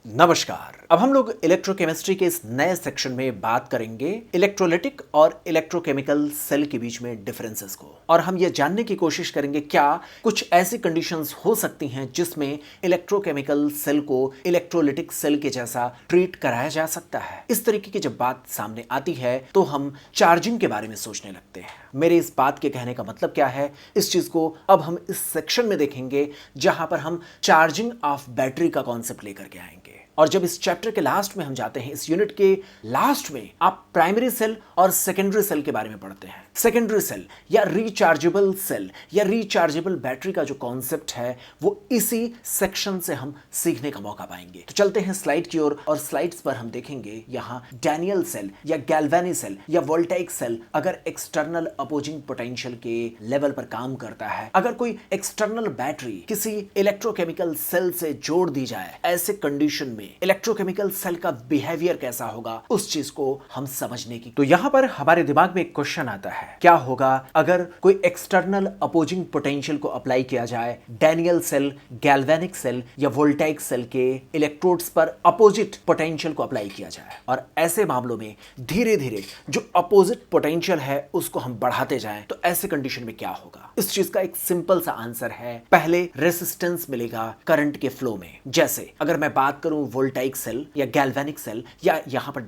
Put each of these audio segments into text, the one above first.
नमस्कार। अब हम लोग इलेक्ट्रोकेमिस्ट्री के इस नए सेक्शन में बात करेंगे इलेक्ट्रोलाइटिक और इलेक्ट्रोकेमिकल सेल के बीच में डिफरेंसेस को, और हम ये जानने की कोशिश करेंगे क्या कुछ ऐसी कंडीशंस हो सकती हैं जिसमें इलेक्ट्रोकेमिकल सेल को इलेक्ट्रोलाइटिक सेल के जैसा ट्रीट कराया जा सकता है। इस तरीके की जब बात सामने आती है तो हम चार्जिंग के बारे में सोचने लगते हैं। मेरे इस बात के कहने का मतलब क्या है, इस चीज को अब हम इस सेक्शन में देखेंगे जहां पर हम चार्जिंग ऑफ बैटरी का कॉन्सेप्ट लेकर के आएंगे। और जब इस चैप्टर के लास्ट में हम जाते हैं, इस यूनिट के लास्ट में आप प्राइमरी सेल और सेकेंडरी सेल के बारे में पढ़ते हैं। सेकेंडरी सेल या रिचार्जेबल सेल या रिचार्जेबल बैटरी का जो कॉन्सेप्ट है वो इसी सेक्शन से हम सीखने का मौका पाएंगे। तो चलते हैं स्लाइड की ओर, और स्लाइड्स पर हम देखेंगे यहाँ डैनियल सेल या गैल्वेनी सेल या वोल्टाइक सेल अगर एक्सटर्नल अपोजिंग पोटेंशियल के लेवल पर काम करता है, अगर कोई एक्सटर्नल बैटरी किसी इलेक्ट्रोकेमिकल सेल से जोड़ दी जाए, ऐसे कंडीशन में इलेक्ट्रोकेमिकल सेल का बिहेवियर कैसा होगा उस चीज को हम समझने की। तो यहां पर हमारे दिमाग में एक क्वेश्चन आता है, क्या होगा अगर कोई एक्सटर्नल अपोजिंग पोटेंशियल को अप्लाई किया जाए डैनियल सेल, गैल्वेनिक सेल या वोल्टाइक सेल के इलेक्ट्रोड्स पर अपोजिट पोटेंशियल को अप्लाई किया जाए, और ऐसे मामलों में धीरे धीरे जो अपोजिट पोटेंशियल है उसको हम बढ़ाते जाएं, तो ऐसे कंडीशन में क्या होगा? इस चीज का एक सिंपल सा आंसर है, पहले रेसिस्टेंस मिलेगा करंट के फ्लो में। जैसे अगर मैं बात करूं वोल्टाइक सेल या गैल्वेनिक सेल या यहां पर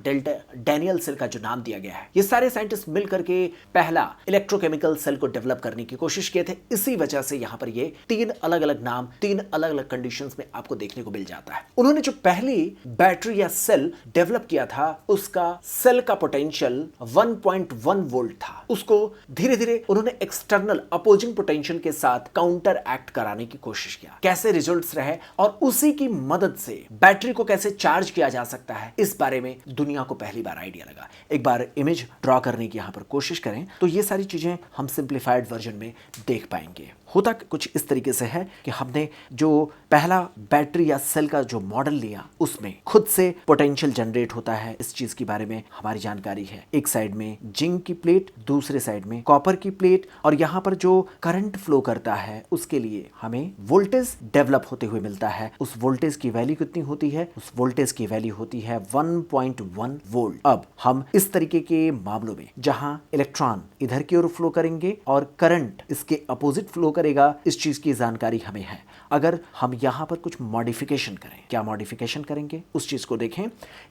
डैनियल सेल का जो नाम दिया गया है, ये सारे साइंटिस्ट मिलकर के पहला इलेक्ट्रोकेमिकल सेल को डेवलप करने की कोशिश किए थे। इसी वजह से यहां पर ये तीन अलग अलग नाम, तीन अलग अलग कंडीशंस में आपको देखने को मिल जाता है। उन्होंने जो पहली बैटरी या सेल डेवलप किया था उसका सेल का पोटेंशियल 1.1 वोल्ट था। उसको धीरे धीरे उन्होंने एक्सटर्नल अपोजिंग पोटेंशियल के साथ काउंटर एक्ट कराने की कोशिश किया। कैसे रिजल्ट्स रहे और उसी की मदद से बैटरी को कैसे चार्ज किया जा सकता है, इस बारे में दुनिया को पहली बार आइडिया लगा। एक बार इमेज ड्रॉ करने की यहां पर कोशिश करें तो ये सारी चीजें हम सिंप्लीफाइड वर्जन में देख पाएंगे। होता कुछ इस तरीके से है कि हमने जो पहला बैटरी या सेल का जो मॉडल लिया उसमें खुद से पोटेंशियल जनरेट होता है। इस चीज के बारे में हमारी जानकारी है। एक साइड में जिंक की प्लेट, दूसरे साइड में कॉपर की प्लेट, और यहां पर जो करंट फ्लो करता है उसके लिए हमें वोल्टेज डेवलप होते हुए मिलता है। उस वोल्टेज की वैल्यू कितनी होती है? उस वोल्टेज की वैल्यू होती है 1.1 वोल्ट। अब हम इस तरीके के मामलों में जहां इलेक्ट्रॉन इधर की ओर फ्लो करेंगे और करंट इसके अपोजिट फ्लो करेगा, इस चीज की जानकारी हमें है। अगर हम यहां पर कुछ मॉडिफिकेशन करें, क्या मॉडिफिकेशन करेंगे उस चीज को देखें।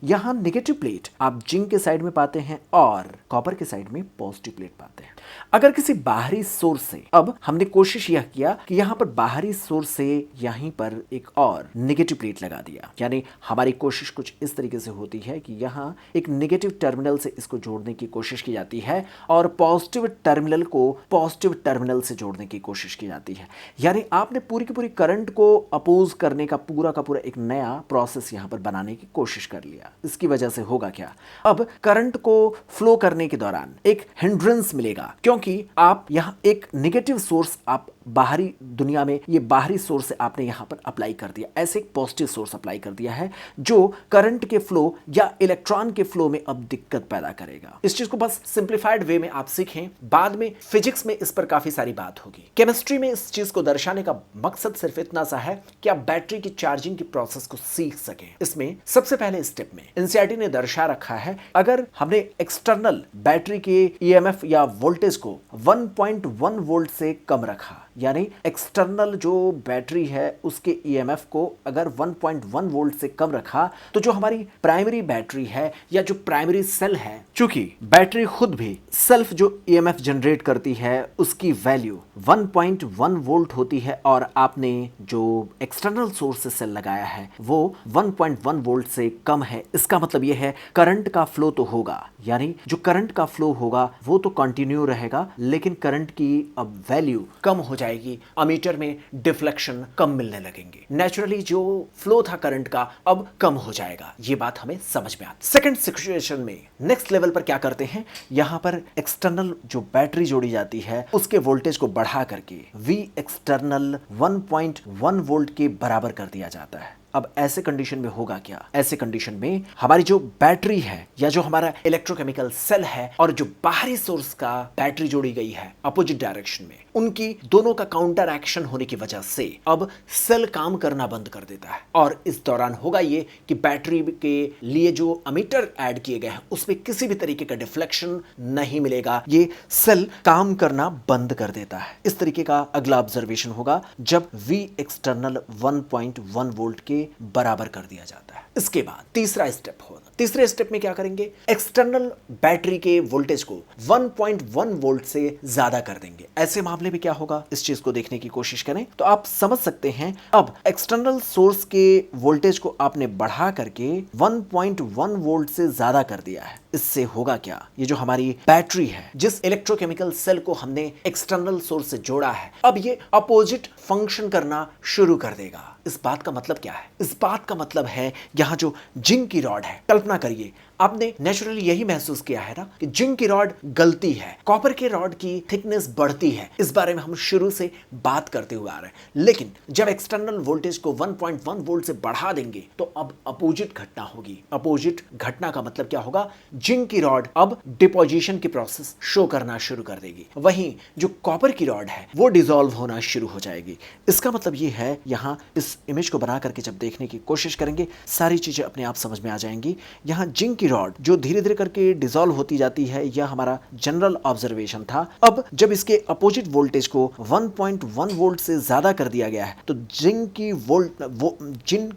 यहां नेगेटिव प्लेट आप जिंक के साइड में पाते हैं और कॉपर के साइड में पॉजिटिव प्लेट पाते हैं। अगर किसी बाहरी सोर्स से, अब हमने कोशिश यह किया कि यहां पर बाहरी सोर्स से यहीं पर एक और नेगेटिव प्लेट लगा दिया, यानी हमारी कोशिश कुछ इस तरीके से होती है कि यहां एक नेगेटिव टर्मिनल से इसको जोड़ने की कोशिश की जाती है और पॉजिटिव टर्मिनल को पॉजिटिव टर्मिनल से जोड़ने की कोशिश की जाती है। यानी आपने पूरी की पूरी करंट को अपोज करने का पूरा एक नया प्रोसेस यहां पर बनाने की कोशिश कर लिया। इसकी वजह से होगा क्या, अब करंट को फ्लो करने के दौरान एक हिंड्रेंस मिलेगा, क्योंकि आप यहां एक नेगेटिव सोर्स आप बाहरी दुनिया में, ये बाहरी सोर्स से आपने यहां पर अप्लाई कर दिया, ऐसे एक पॉजिटिव सोर्स अप्लाई कर दिया है जो करंट के फ्लो या इलेक्ट्रॉन के फ्लो में अब दिक्कत पैदा करेगा। इस चीज को बस सिंप्लीफाइड वे में आप सीखें, बाद में फिजिक्स में इस पर काफी सारी बात होगी। केमिस्ट्री में इस चीज को दर्शाने का मकसद सिर्फ इतना सा है कि आप बैटरी की चार्जिंग की प्रोसेस को सीख सकें। इसमें सबसे पहले स्टेप में एनसीईआरटी ने दर्शा रखा है, अगर हमने एक्सटर्नल बैटरी के ईएमएफ या वोल्टेज को 1.1 वोल्ट से कम रखा, यानी एक्सटर्नल जो बैटरी है उसके ईएमएफ को अगर 1.1 वोल्ट से कम रखा, तो जो हमारी प्राइमरी बैटरी है या जो प्राइमरी सेल है, चूंकि बैटरी खुद भी सेल्फ जो ईएमएफ जनरेट करती है उसकी वैल्यू 1.1 वोल्ट होती है, और आपने जो एक्सटर्नल सोर्स से सेल लगाया है वो 1.1 वोल्ट से कम है। इसका मतलब यह है करंट का फ्लो तो होगा, यानी जो करंट का फ्लो होगा वो तो कंटिन्यू रहेगा, लेकिन करंट की अब वैल्यू कम हो जाएगी, अमीटर में डिफ्लेक्शन कम मिलने लगेंगे। नेचुरली जो फ्लो था करंट का अब कम हो जाएगा। ये बात हमें समझ में आती। सेकंड सिचुएशन में नेक्स्ट लेवल पर क्या करते हैं, यहां पर एक्सटर्नल जो बैटरी जोड़ी जाती है उसके वोल्टेज को बढ़ा करके वी एक्सटर्नल 1.1 वोल्ट के बराबर कर दिया जाता है। अब ऐसे कंडीशन में होगा क्या, ऐसे कंडीशन में हमारी जो बैटरी है या जो हमारा इलेक्ट्रोकेमिकल सेल है और जो बाहरी सोर्स का बैटरी जोड़ी गई है अपोजिट डायरेक्शन में, उनकी दोनों का काउंटर एक्शन होने की वजह से अब सेल काम करना बंद कर देता है और इस दौरान होगा ये कि बैटरी के लिए जो अमीटर ऐड किए गए हैं उसमें किसी भी तरीके का डिफ्लेक्शन नहीं मिलेगा, ये सेल काम करना बंद कर देता है। इस तरीके का अगला ऑब्जर्वेशन होगा जब V एक्सटर्नल 1.1 वोल्ट के बराबर कर दिया जाता है। इसके बाद तीसरा स्टेप होगा। तीसरे स्टेप में क्या करेंगे, एक्सटर्नल बैटरी के वोल्टेज को 1.1 वोल्ट से ज्यादा कर देंगे। ऐसे मामले में क्या होगा, इस चीज को देखने की कोशिश करें तो आप समझ सकते हैं। अब एक्सटर्नल सोर्स के वोल्टेज को आपने बढ़ा करके 1.1 वोल्ट से ज्यादा कर दिया है। इससे होगा क्या, ये जो हमारी बैटरी है, जिस इलेक्ट्रोकेमिकल सेल को हमने एक्सटर्नल सोर्स से जोड़ा है, अब ये अपोजिट फंक्शन करना शुरू कर देगा। इस बात का मतलब क्या है, इस बात का मतलब है यहां जो जिंक की रॉड है, कल्पना करिए आपने नेचुरली यही महसूस किया है ना कि जिंक की रॉड गलती है, कॉपर के रॉड की थिकनेस बढ़ती है। इस बारे में हम शुरू से बात करते हुए आ रहे हैं। लेकिन जब एक्सटर्नल वोल्टेज को 1.1 वोल्ट से बढ़ा देंगे तो अब अपोजिट घटना होगी। अपोजिट घटना का मतलब क्या होगा, जिंक की रॉड अब डिपोजिशन की प्रोसेस शो करना शुरू कर देगी, वहीं जो कॉपर की रॉड है वो डिसॉल्व होना शुरू हो जाएगी। इसका मतलब ये है, यहां इस इमेज को बना करके जब देखने की कोशिश करेंगे सारी चीजें अपने आप समझ में आ जाएंगी। यहां जिंक की रॉड जो धीरे धीरे करके डिसॉल्व होती जाती है, यह हमारा जनरल ऑब्जर्वेशन था। अब जब इसके अपोजिट वोल्टेज को 1.1 वोल्ट से ज्यादा कर दिया गया है तो जिंक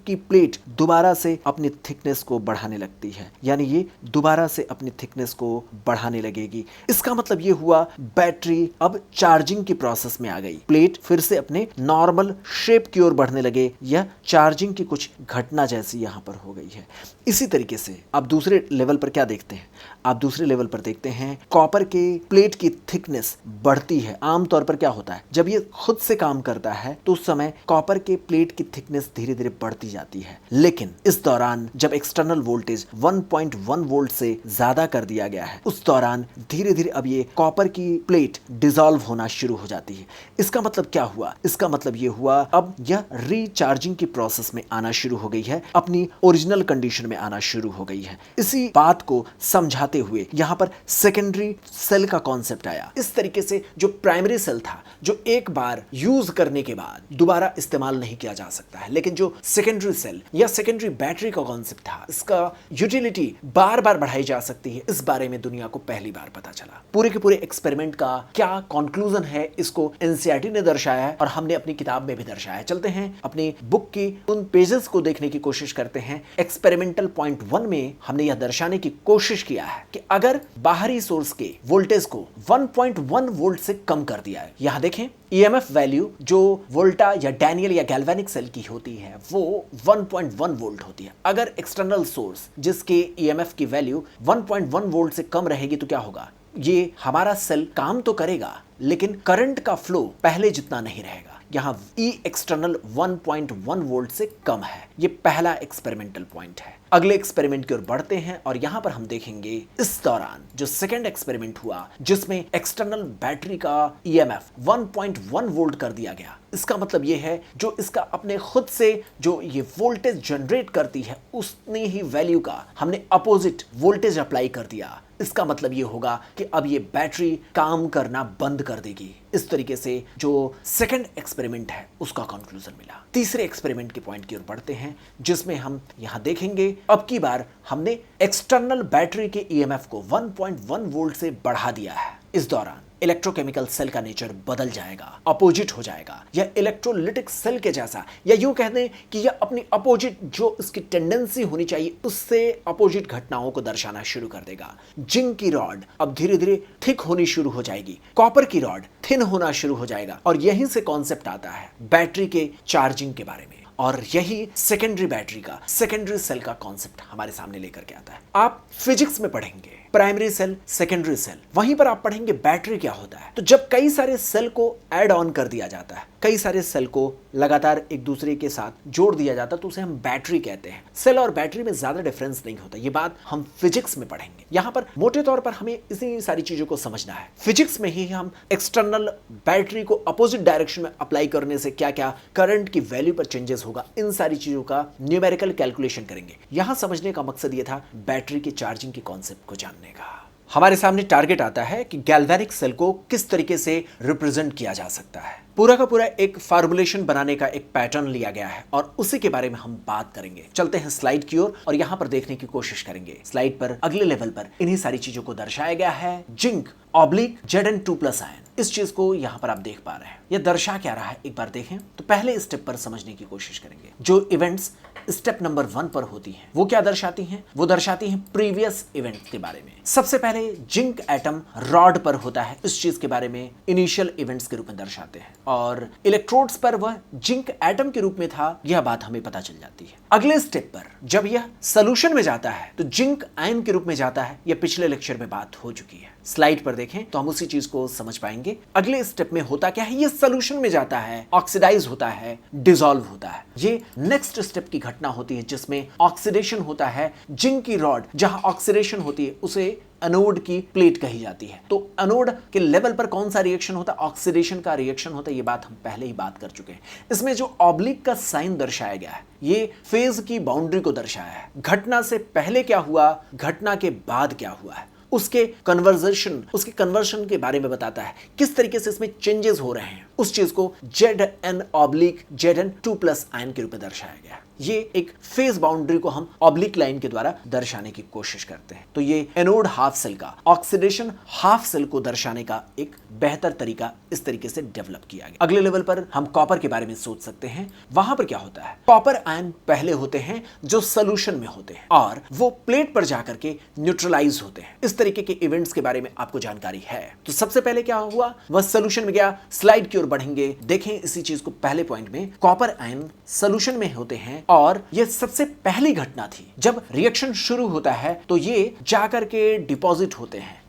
की प्लेट दोबारा से अपनी थिकनेस को बढ़ाने लगती है, यानी ये दोबारा से अपनी थिकनेस को बढ़ाने लगेगी। इसका मतलब ये हुआ बैटरी अब चार्जिंग की प्रोसेस में आ गई, प्लेट फिर से अपने नॉर्मल शेप की ओर बढ़ने लगे। यह चार्जिंग की कुछ घटना जैसी यहां पर हो गई है। इसी तरीके से आप दूसरे लेवल पर क्या देखते हैं, आप दूसरे लेवल पर देखते हैं कॉपर के प्लेट की थिकनेस बढ़ती है। आमतौर पर क्या होता है, जब ये खुद से काम करता है तो उस समय कॉपर के प्लेट की थिकनेस धीरे धीरे बढ़ती जाती है। लेकिन इस दौरान जब एक्सटर्नल वोल्टेज 1.1 वोल्ट से ज्यादा कर दिया गया है, उस दौरान धीरे धीरे अब ये कॉपर की प्लेट डिसॉल्व होना शुरू हो जाती है। इसका मतलब क्या हुआ, इसका मतलब ये हुआ अब यह रीचार्जिंग की प्रोसेस में आना शुरू हो गई है, अपनी ओरिजिनल कंडीशन में आना शुरू हो गई है। इसी बात को समझाते हुए यहां पर सेकेंडरी सेल का कॉन्सेप्ट आया। इस तरीके से जो प्राइमरी सेल था, जो एक बार यूज करने के बाद दोबारा इस्तेमाल नहीं किया जा सकता है, लेकिन जो सेकेंडरी सेल या सेकेंडरी बैटरी का कॉन्सेप्ट था, इसका यूटिलिटी बार बार बढ़ाई जा सकती है। इस बारे में दुनिया को पहली बार पता चला। पूरे के पूरे एक्सपेरिमेंट का क्या कंक्लूजन है, इसको एनसीईआरटी ने दर्शाया है और हमने अपनी किताब में भी दर्शाया है। चलते हैं अपनी बुक की उन पेजेस को देखने की कोशिश करते हैं। एक्सपेरिमेंटल पॉइंट 1 में हमने यह दर्शाने की कोशिश किया है कि अगर बाहरी सोर्स के वोल्टेज को 1.1 वोल्ट से कम कर दिया है, यहां देखें ईएमएफ वैल्यू जो वोल्टा या डैनियल या गैल्वेनिक सेल की होती है वो 1.1 वोल्ट होती है। अगर एक्सटर्नल सोर्स जिसके ईएमएफ की वैल्यू 1.1 वोल्ट से कम रहेगी तो क्या होगा, ये हमारा सेल काम तो करेगा लेकिन करंट का फ्लो पहले जितना नहीं रहेगा। यहां E एक्सटर्नल 1.1 वोल्ट से कम है। ये पहला एक्सपेरिमेंटल पॉइंट है। अगले एक्सपेरिमेंट की ओर बढ़ते हैं और यहां पर हम देखेंगे इस दौरान जो सेकंड एक्सपेरिमेंट हुआ जिसमें एक्सटर्नल बैटरी का ईएमएफ 1.1 वोल्ट कर दिया गया। इसका मतलब यह है जो इसका अपने खुद से जो ये वोल्टेज जनरेट करती है उतनी ही वैल्यू का हमने अपोजिट वोल्टेज अप्लाई कर दिया। इसका मतलब ये होगा कि अब ये बैटरी काम करना बंद कर देगी। इस तरीके से जो सेकंड एक्सपेरिमेंट है उसका कंक्लूजन मिला। तीसरे एक्सपेरिमेंट के पॉइंट की ओर बढ़ते हैं जिसमें हम यहां देखेंगे अब की बार हमने एक्सटर्नल बैटरी के ईएमएफ को 1.1 वोल्ट से बढ़ा दिया है। इस दौरान इलेक्ट्रोकेमिकल सेल का नेचर बदल जाएगा, अपोजिट हो जाएगा। यह इलेक्ट्रोलिटिक सेल के जैसा, या यूं कह दें कि यह अपनी अपोजिट जो इसकी टेंडेंसी होनी चाहिए उससे अपोजिट घटनाओं को दर्शाना शुरू कर देगा। जिंक की रॉड अब धीरे धीरे थिक होनी शुरू हो जाएगी, कॉपर की रॉड थिन होना शुरू हो जाएगा और यहीं से कॉन्सेप्ट आता है बैटरी के चार्जिंग के बारे में। और यही सेकेंडरी बैटरी का, सेकेंडरी सेल का कॉन्सेप्ट हमारे सामने लेकर के आता है। आप फिजिक्स में पढ़ेंगे प्राइमरी सेल, सेकेंडरी सेल, वहीं पर आप पढ़ेंगे बैटरी क्या होता है। तो जब कई सारे सेल को ऐड ऑन कर दिया जाता है, कई सारे सेल को लगातार एक दूसरे के साथ जोड़ दिया जाता है तो उसे हम बैटरी कहते हैं। सेल और बैटरी में ज्यादा डिफरेंस नहीं होता, ये बात हम फिजिक्स में पढ़ेंगे। यहां पर मोटे तौर पर हमें इसी सारी चीजों को समझना है। फिजिक्स में ही हम एक्सटर्नल बैटरी को अपोजिट डायरेक्शन में अप्लाई करने से क्या क्या करंट की वैल्यू पर चेंजेस होगा, इन सारी चीजों का न्यूमेरिकल कैलकुलेशन करेंगे। यहां समझने का मकसद यह था बैटरी की चार्जिंग के कॉन्सेप्ट को जानने का। हमारे सामने टारगेट आता है कि गैल्वेनिक सेल को किस तरीके से रिप्रेजेंट किया जा सकता है। पूरा का पूरा एक फार्मूलेशन बनाने का एक पैटर्न लिया गया है और उसी के बारे में हम बात करेंगे। चलते हैं स्लाइड की ओर और यहां पर देखने की कोशिश करेंगे। स्लाइड पर अगले लेवल पर इन्हीं सारी चीजों को दर्शाया गया है। जिंक ऑब्लिक Zn2+ आयन, इस चीज को यहां पर आप देख पा रहे हैं। यह दर्शा क्या रहा है एक बार देखें तो पहले स्टेप पर समझने की कोशिश करेंगे। जो इवेंट्स स्टेप नंबर 1 पर होती हैं वो क्या दर्शाती हैं? वो दर्शाती हैं प्रीवियस इवेंट्स के बारे में। सबसे पहले जिंक एटम रॉड पर होता है, इस चीज के बारे में इनिशियल इवेंट्स के रूप में दर्शाते हैं और इलेक्ट्रोड्स पर वह जिंक एटम के रूप में था, यह बात हमें पता चल जाती है। अगले स्टेप पर जब यह सोल्यूशन में जाता है तो जिंक आयन के रूप में जाता है। यह पिछले लेक्चर में बात हो चुकी है। स्लाइड पर देखें तो हम उसी चीज को समझ पाएंगे। अगले स्टेप में होता क्या है? ये सोल्यूशन में जाता है, ऑक्सीडाइज होता है, डिसॉल्व होता है। ये नेक्स्ट स्टेप की घटना होती है जिसमें ऑक्सीडेशन होता है। जिंक की रॉड जहां ऑक्सीडेशन होती है उसे एनोड की प्लेट कही जाती है। तो एनोड के लेवल पर कौन सा रिएक्शन होता है? ऑक्सीडेशन का रिएक्शन होता है। ये बात हम पहले ही बात कर चुके हैं। इसमें जो ऑब्लिक का साइन दर्शाया गया है ये फेज की बाउंड्री को दर्शाया है। घटना से पहले क्या हुआ, घटना के बाद क्या हुआ है, उसके कन्वर्शन के बारे में बताता है। किस तरीके से इसमें चेंजेस हो रहे हैं उस चीज को Zn/Zn2+ आयन के रूप में दर्शाया गया। ये एक फेज बाउंड्री को हम ऑब्लिक लाइन के द्वारा दर्शाने की कोशिश करते हैं। तो ये एनोड हाफ सेल का, ऑक्सीडेशन हाफ सेल को दर्शाने का एक बेहतर तरीका इस तरीके से डेवलप किया गया। अगले लेवल पर हम कॉपर के बारे में सोच सकते हैं। वहां पर क्या होता है? कॉपर आयन पहले होते हैं जो सोल्यूशन में होते हैं और वो प्लेट पर जाकर के न्यूट्रलाइज होते हैं। इस तरीके के इवेंट्स के बारे में आपको जानकारी है। तो सबसे पहले क्या हुआ? वह सोल्यूशन में गया। स्लाइड की ओर बढ़ेंगे, देखें इसी चीज को। पहले पॉइंट में कॉपर आयन सोल्यूशन में होते हैं और यह सबसे पहली घटना थी। जब रिएक्शन शुरू होता है तो ये जाकर के डिपॉजिट होते हैं,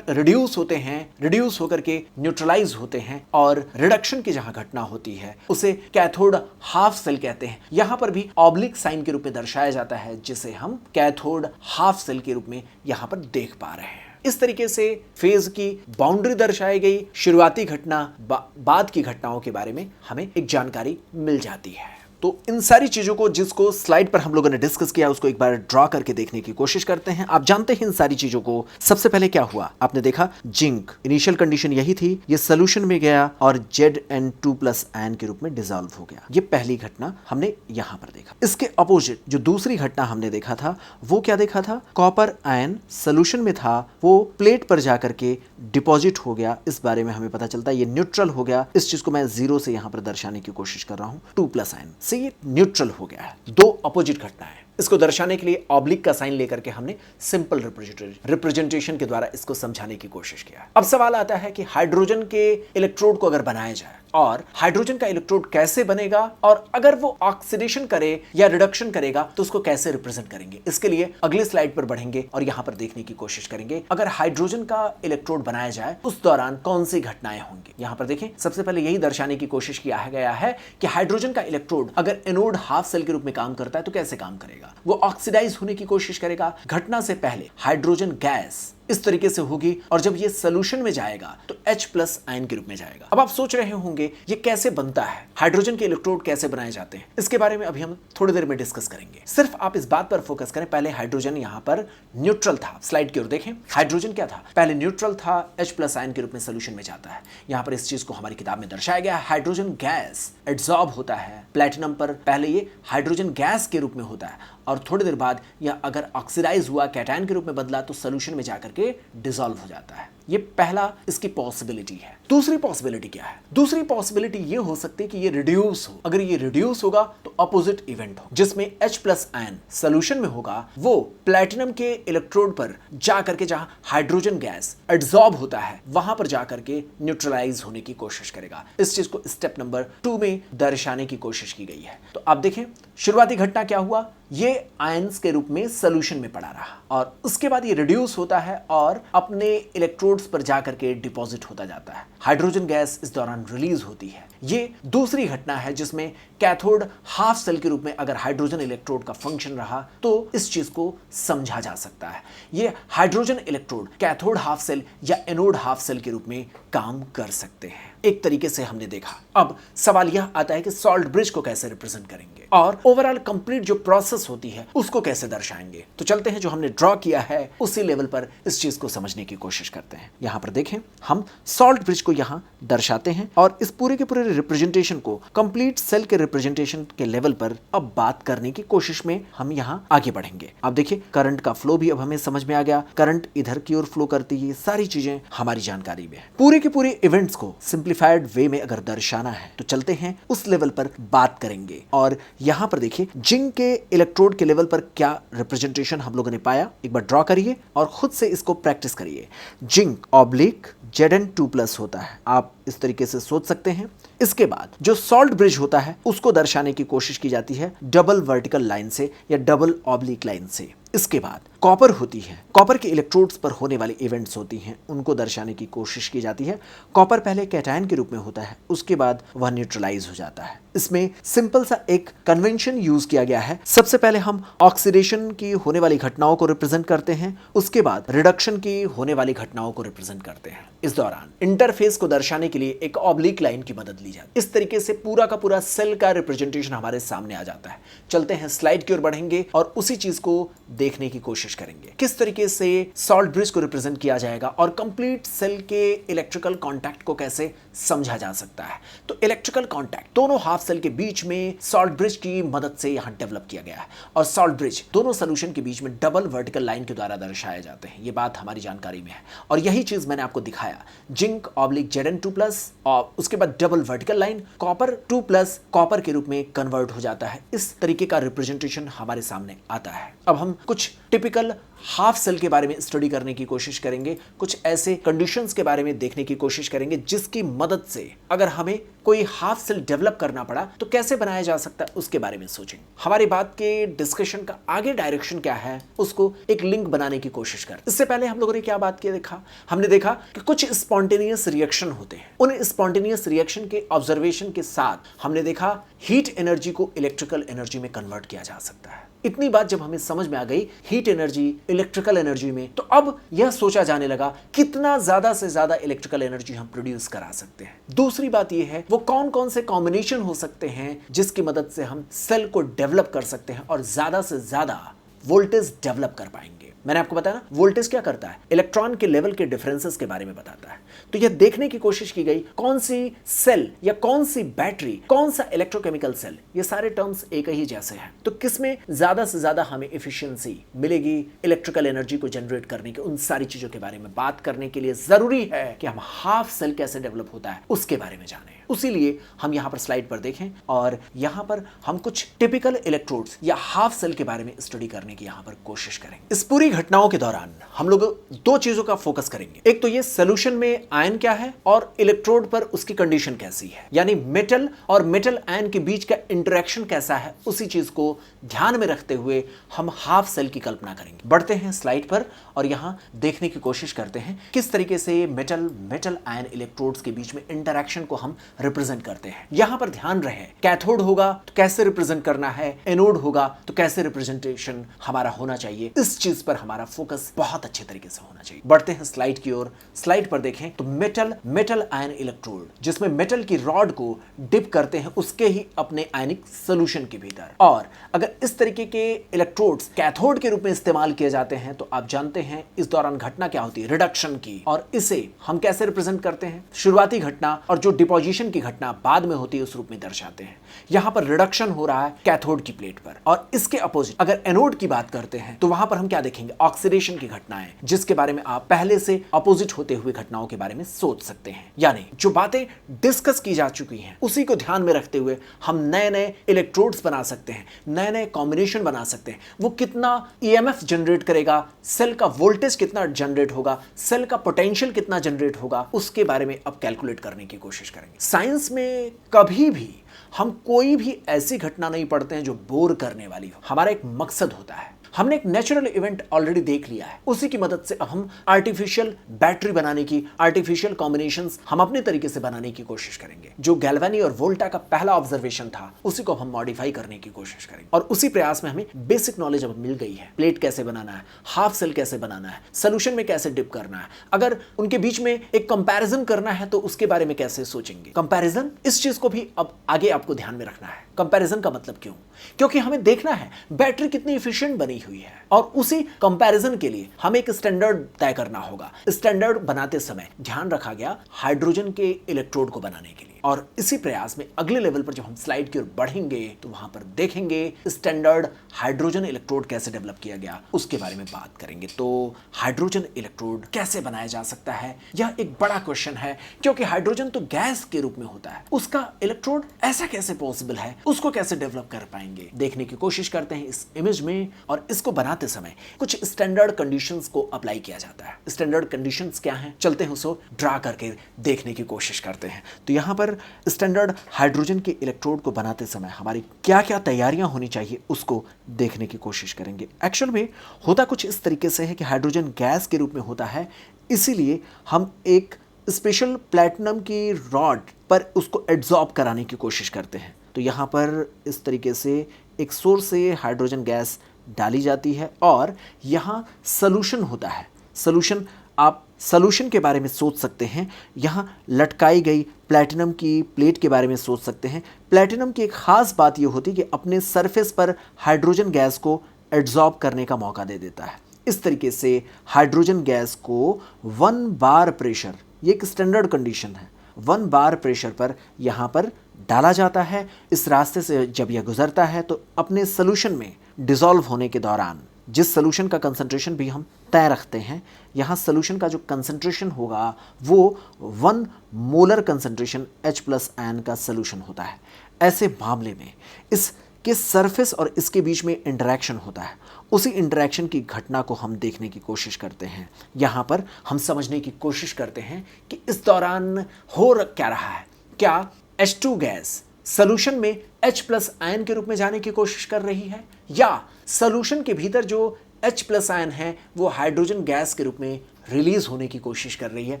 रिड्यूस होते हैं, रिड्यूस होकर के न्यूट्रलाइज होते हैं और रिडक्शन की जहां घटना होती है उसे कैथोड हाफ सेल कहते हैं। यहां पर भी ऑब्लिक साइन के रूप में दर्शाया जाता है जिसे हम कैथोड हाफ सेल के रूप में यहां पर देख पा रहे हैं। इस तरीके से फेज की बाउंड्री दर्शाई गई। शुरुआती घटना, बाद की घटनाओं के बारे में हमें एक जानकारी मिल जाती है। तो इन सारी चीजों को जिसको स्लाइड पर हम लोगों ने डिस्कस किया उसको एक बार ड्रॉ करके देखने की कोशिश करते हैं। आप जानते हैं इन सारी चीजों को। सबसे पहले क्या हुआ? आपने देखा जिंक, इनिशियल कंडीशन यही थी, ये सोल्यूशन में गया और Zn2+ आयन के रूप में डिसॉल्व हो गया। ये पहली घटना हमने यहां पर देखा। इसके अपोजिट जो दूसरी घटना हमने देखा था वो क्या देखा था? कॉपर आयन सोल्यूशन में था, वो प्लेट पर जाकर के डिपॉजिट हो गया। इस बारे में हमें पता चलता है ये न्यूट्रल हो गया। इस चीज को मैं 0 से यहां पर दर्शाने की कोशिश कर रहा हूं। 2+ आयन से ये न्यूट्रल हो गया है। दो अपोजिट घटनाएं। इसको दर्शाने के लिए ऑब्लिक का साइन लेकर के हमने सिंपल रिप्रेजेंटेशन के द्वारा इसको समझाने की कोशिश किया। अब सवाल आता है कि हाइड्रोजन के इलेक्ट्रोड को अगर बनाया जाए और हाइड्रोजन का इलेक्ट्रोड कैसे बनेगा और अगर वो ऑक्सीडेशन करे या रिडक्शन करेगा तो उसको कैसे रिप्रेजेंट करेंगे। इसके लिए अगले स्लाइड पर बढ़ेंगे और यहां पर देखने की कोशिश करेंगे अगर हाइड्रोजन का इलेक्ट्रोड बनाया जाए उस दौरान कौन सी घटनाएं होंगी। यहां पर देखें, सबसे पहले यही दर्शाने की कोशिश किया गया है कि हाइड्रोजन का इलेक्ट्रोड अगर एनोड हाफ सेल के रूप में काम करता है तो कैसे काम करेगा। वो ऑक्सीडाइज होने की कोशिश करेगा। घटना से पहले हाइड्रोजन गैस इस तरीके से होगी और जब ये सोल्यूशन में जाएगा तो H+ आयन के रूप में जाएगा। अब आप सोच रहे होंगे ये कैसे बनता है, हाइड्रोजन के इलेक्ट्रोड कैसे बनाए जाते हैं। इसके बारे में अभी हम थोड़ी देर में डिस्कस करेंगे। सिर्फ आप इस बात पर फोकस करें, पहले हाइड्रोजन यहां पर न्यूट्रल था। स्लाइड की ओर देखें, हाइड्रोजन क्या था? पहले न्यूट्रल था, H+ आयन के रूप में सोल्यूशन में जाता है। यहां पर इस चीज को हमारी किताब में दर्शाया गया है। हाइड्रोजन गैस एड्सॉर्ब होता है प्लैटिनम पर, पहले ये हाइड्रोजन गैस के रूप में होता है और थोड़ी देर बाद यह अगर ऑक्सीडाइज हुआ, कैटायन के रूप में बदला तो सोल्यूशन में जाकर के डिसॉल्व हो जाता है। ये पहला इसकी पॉसिबिलिटी है। दूसरी पॉसिबिलिटी क्या है? दूसरी पॉसिबिलिटी ये हो सकती है कि ये रिड्यूस हो। अगर ये रिड्यूस होगा तो अपोजिट इवेंट हो जिसमें H+ आयन सोल्यूशन में होगा, वो प्लैटिनम के इलेक्ट्रोड पर जाकर के जहां हाइड्रोजन गैस एड्सॉर्ब होता है वहां पर जाकर के न्यूट्रलाइज होने की कोशिश करेगा। इस चीज को स्टेप नंबर 2 में दर्शाने की कोशिश की गई है। तो आप देखें शुरुआती घटना क्या हुआ? ये आयंस के रूप में सोल्यूशन में पड़ा रहा और उसके बाद ये रिड्यूस होता है और अपने इलेक्ट्रोड्स पर जाकर के डिपॉजिट होता जाता है। हाइड्रोजन गैस इस दौरान रिलीज होती है। ये दूसरी घटना है जिसमें कैथोड हाफ सेल के रूप में अगर हाइड्रोजन इलेक्ट्रोड का फंक्शन रहा तो इस चीज को समझा जा सकता है। ये hydrogen electrode cathode half cell या एनोड हाफ सेल के रूप में काम कर सकते हैं। एक तरीके से हमने देखा। अब सवाल यह आता है कि सॉल्ट ब्रिज को कैसे रिप्रेजेंट करेंगे और ओवरऑल कंप्लीट जो प्रोसेस होती है उसको कैसे दर्शाएंगे। तो चलते हैं, जो हमने ड्रॉ किया है उसी लेवल पर इस चीज को समझने की कोशिश करते हैं। यहां पर देखें, हम सॉल्ट ब्रिज को यहां दर्शाते हैं और इस पूरे के पूरे रिप्रेजेंटेशन को कंप्लीट सेल के रिप्रेजेंटेशन के लेवल पर अब बात करने की कोशिश में हम यहां आगे बढ़ेंगे। अब देखिए, करंट का फ्लो भी अब हमें समझ में आ गया, करंट इधर की ओर फ्लो करती है, सारी चीजें हमारी जानकारी में है। पूरे के पूरे इवेंट्स को सिंप्लीफाइड वे में अगर दर्शाना है तो चलते हैं उस लेवल पर बात करेंगे। और यहां पर देखिए, जिंक के इलेक्ट्रोड के लेवल पर क्या रिप्रेजेंटेशन हम लोगों ने पाया, एक बार ड्रॉ करिए और खुद से इसको प्रैक्टिस करिए। जिंक ऑब्लिक Zn2+ होता है, आप इस तरीके से सोच सकते हैं। इसके बाद जो सॉल्ट ब्रिज होता है उसको दर्शाने की कोशिश की जाती है डबल वर्टिकल लाइन से या डबल ऑब्लिक लाइन से। इसके बाद कॉपर होती है, कॉपर के इलेक्ट्रोड्स पर होने वाले इवेंट्स होती हैं, उनको दर्शाने की कोशिश की जाती है। कॉपर पहले कैटायन के रूप में होता है, उसके बाद वह न्यूट्रलाइज हो जाता है। इसमें सिंपल सा एक कन्वेंशन यूज किया गया है। सबसे पहले हम ऑक्सीडेशन की होने वाली घटनाओं को रिप्रेजेंट करते हैं, उसके बाद रिडक्शन की होने वाली घटनाओं को रिप्रेजेंट करते हैं। इस दौरान इंटरफेस को दर्शाने के लिए एक ऑब्लिक लाइन की मदद ली जाती है। इस तरीके से पूरा का पूरा सेल का रिप्रेजेंटेशन हमारे सामने आ जाता है। चलते हैं स्लाइड की ओर बढ़ेंगे और उसी चीज को देखने की कोशिश करेंगे, किस तरीके से सॉल्ट ब्रिज को रिप्रेजेंट किया जाएगा और कंप्लीट सेल के इलेक्ट्रिकल कांटेक्ट को कैसे समझा जा सकता है। तो इलेक्ट्रिकल कांटेक्ट दोनों हाफ सेल के बीच में सॉल्ट ब्रिज की मदद से यहां डेवलप किया गया है और सॉल्ट ब्रिज दोनों सॉल्यूशन के बीच में डबल वर्टिकल लाइन के द्वारा दर्शाए जाते हैं। ये बात हमारी जानकारी में है और यही चीज मैंने आपको दिखाया। जिंक ऑब्लिक Zn2+ और उसके बाद double vertical line copper 2+ copper के रूप में कन्वर्ट हो जाता है। इस तरीके का रिप्रेजेंटेशन हमारे सामने आता है। अब हम कुछ टिपिकल हाफ सेल के बारे में स्टडी करने की कोशिश करेंगे, कुछ ऐसे कंडीशंस के बारे में देखने की कोशिश करेंगे जिसकी मदद से अगर हमें कोई हाफ सेल डेवलप करना पड़ा तो कैसे बनाया जा सकता है उसके बारे में सोचेंगे। हमारी बात के डिस्कशन का आगे डायरेक्शन क्या है उसको एक लिंक बनाने की कोशिश कर। इससे पहले हम लोगों ने क्या बात की, देखा हमने देखा कि कुछ स्पॉन्टेनियस रिएक्शन होते हैं। उन स्पॉन्टेनियस रिएक्शन के ऑब्जर्वेशन के साथ हमने देखा हीट एनर्जी को इलेक्ट्रिकल एनर्जी में कन्वर्ट किया जा सकता है। इतनी बात जब हमें समझ में आ गई हीट एनर्जी इलेक्ट्रिकल एनर्जी में, तो अब यह सोचा जाने लगा कितना ज्यादा से ज्यादा इलेक्ट्रिकल एनर्जी हम प्रोड्यूस करा सकते हैं। दूसरी बात यह है वो कौन कौन से कॉम्बिनेशन हो सकते हैं जिसकी मदद से हम सेल को डेवलप कर सकते हैं और ज्यादा से ज्यादा वोल्टेज डेवलप कर पाएंगे। मैंने आपको बताया ना, वोल्टेज क्या करता है, इलेक्ट्रॉन के लेवल के डिफरेंसेस के बारे में बताता है। तो यह देखने की कोशिश की गई कौन सी सेल या कौन सी बैटरी, कौन सा इलेक्ट्रोकेमिकल सेल, ये सारे टर्म्स एक ही जैसे हैं, तो किसमें ज्यादा से ज्यादा हमें एफिशिएंसी मिलेगी इलेक्ट्रिकल एनर्जी को जनरेट करने की। उन सारी चीजों के बारे में बात करने के लिए जरूरी है कि हम हाफ सेल कैसे डेवलप होता है उसके बारे में जानें। उसीलिए हम यहां पर स्लाइड पर देखें और यहां पर हम कुछ टिपिकल इलेक्ट्रोड्स या हाफ सेल के बारे में स्टडी करने की यहां पर कोशिश करेंगे। इस पूरी घटनाओं के दौरान हम लोग दो चीजों का फोकस करेंगे, एक तो ये सॉल्यूशन में आयन क्या है और इलेक्ट्रोड पर उसकी कंडीशन कैसी है, यानी मेटल और मेटल आयन के बीच का इंटरेक्शन कैसा है, उसी चीज को ध्यान में रखते हुए हम हाफ सेल की कल्पना करेंगे। बढ़ते हैं स्लाइड पर और यहां देखने की कोशिश करते हैं किस तरीके से मेटल आयन इलेक्ट्रोड्स के बीच में इंटरेक्शन को हम रिप्रेजेंट करते हैं। यहां पर ध्यान रहे, कैथोड होगा तो कैसे रिप्रेजेंट करना है, एनोड होगा तो कैसे रिप्रेजेंटेशन हमारा होना चाहिए, इस चीज पर हमारा फोकस बहुत अच्छे तरीके से होना चाहिए। बढ़ते हैं स्लाइड की ओर। स्लाइड पर देखें तो मेटल आयन इलेक्ट्रोड जिसमें मेटल की रॉड को डिप करते हैं उसके ही अपने आयनिक सॉल्यूशन के भीतर, और अगर इस तरीके के इलेक्ट्रोड्स कैथोड के रूप में इस्तेमाल किए जाते हैं तो आप जानते हैं इस दौरान घटना क्या होती है, रिडक्शन की। और इसे हम कैसे रिप्रेजेंट करते हैं, शुरुआती घटना और जो डिपोजिशन की घटना बाद में होती है उस रूप में दर्शाते हैं। यहां पर रिडक्शन हो रहा है कैथोड की प्लेट पर, और इसके अपोजिट अगर एनोड की बात करते हैं तो वहां पर हम क्या देखेंगे, ऑक्सीडेशन की घटनाएं, जिसके बारे में आप पहले से अपोजिट होते हुए घटनाओं के बारे में सोच सकते हैं। यानी जो बातें डिस्कस की जा चुकी हैं उसी को ध्यान में रखते हुए हम नए नए इलेक्ट्रोड्स बना सकते हैं, नए नए कॉम्बिनेशन बना सकते हैं। वो कितना ईएमएफ जनरेट करेगा, सेल का वोल्टेज कितना जनरेट होगा, सेल का पोटेंशियल कितना जनरेट होगा, उसके बारे में अब कैलकुलेट करने की कोशिश करेंगे। साइंस में कभी भी हम कोई भी ऐसी घटना नहीं पढ़ते हैं जो बोर करने वाली हो। हमारा एक मकसद होता है, हमने एक नेचुरल इवेंट ऑलरेडी देख लिया है, उसी की मदद से अब हम आर्टिफिशियल बैटरी बनाने की, आर्टिफिशियल कॉम्बिनेशंस हम अपने तरीके से बनाने की कोशिश करेंगे। जो गैल्वानी और वोल्टा का पहला ऑब्जर्वेशन था उसी को हम मॉडिफाई करने की कोशिश करेंगे और उसी प्रयास में हमें बेसिक नॉलेज अब मिल गई है। प्लेट कैसे बनाना है, हाफ सेल कैसे बनाना है, सोल्यूशन में कैसे डिप करना है, अगर उनके बीच में एक कंपैरिजन करना है तो उसके बारे में कैसे सोचेंगे। कंपैरिजन, इस चीज को भी अब आगे आपको ध्यान में रखना है। कंपैरिजन का मतलब क्यों? क्योंकि हमें देखना है बैटरी कितनी एफिशिएंट बनी हुई है और उसी कंपैरिजन के लिए हमें एक स्टैंडर्ड तय करना होगा। स्टैंडर्ड बनाते समय ध्यान रखा गया हाइड्रोजन के इलेक्ट्रोड को बनाने के लिए और इसी प्रयास में अगले लेवल पर जब हम स्लाइड की ओर बढ़ेंगे तो वहां पर देखेंगे स्टैंडर्ड हाइड्रोजन इलेक्ट्रोड कैसे डेवलप किया गया, उसके बारे में बात करेंगे। तो हाइड्रोजन इलेक्ट्रोड कैसे बनाया जा सकता है, यह एक बड़ा क्वेश्चन है क्योंकि हाइड्रोजन तो गैस के रूप में होता है, उसका इलेक्ट्रोड ऐसा कैसे पॉसिबल है, उसको कैसे डेवलप कर पाएंगे, देखने की कोशिश करते हैं इस इमेज में। और इसको बनाते समय कुछ स्टैंडर्ड कंडीशंस को अप्लाई किया जाता है। स्टैंडर्ड कंडीशंस क्या हैं, चलते हैं उसको ड्रा करके देखने की कोशिश करते हैं। तो यहां पर स्टैंडर्ड हाइड्रोजन के इलेक्ट्रोड को बनाते समय हमारी क्या क्या तैयारियां होनी चाहिए उसको देखने की कोशिश करेंगे। एक्चुअल में होता कुछ इस तरीके से है कि हाइड्रोजन गैस के रूप में होता है, इसीलिए हम एक स्पेशल प्लैटिनम की रॉड पर उसको एड्सॉर्ब कराने की कोशिश करते हैं। तो यहाँ पर इस तरीके से एक सोर्स से हाइड्रोजन गैस डाली जाती है और यहाँ सॉल्यूशन होता है। सॉल्यूशन, आप सॉल्यूशन के बारे में सोच सकते हैं, यहाँ लटकाई गई प्लैटिनम की प्लेट के बारे में सोच सकते हैं। प्लैटिनम की एक खास बात यह होती है कि अपने सरफेस पर हाइड्रोजन गैस को एड्सॉर्ब करने का मौका दे देता है। इस तरीके से हाइड्रोजन गैस को 1 बार प्रेशर, ये एक स्टैंडर्ड कंडीशन है, 1 बार प्रेशर पर यहाँ पर डाला जाता है। इस रास्ते से जब यह गुजरता है तो अपने सॉल्यूशन में डिसॉल्व होने के दौरान, जिस सॉल्यूशन का कंसंट्रेशन भी हम तय रखते हैं, यहाँ सॉल्यूशन का जो कंसंट्रेशन होगा वो 1 मोलर कंसंट्रेशन H+आयन का सॉल्यूशन होता है। ऐसे मामले में इसके सरफेस और इसके बीच में इंटरेक्शन होता है। उसी इंटरेक्शन की घटना को हम देखने की कोशिश करते हैं। यहाँ पर हम समझने की कोशिश करते हैं कि इस दौरान हो क्या रहा है। क्या H2 गैस सॉल्यूशन में H+ आयन के रूप में जाने की कोशिश कर रही है या सॉल्यूशन के भीतर जो H+ आयन है वो हाइड्रोजन गैस के रूप में रिलीज होने की कोशिश कर रही है।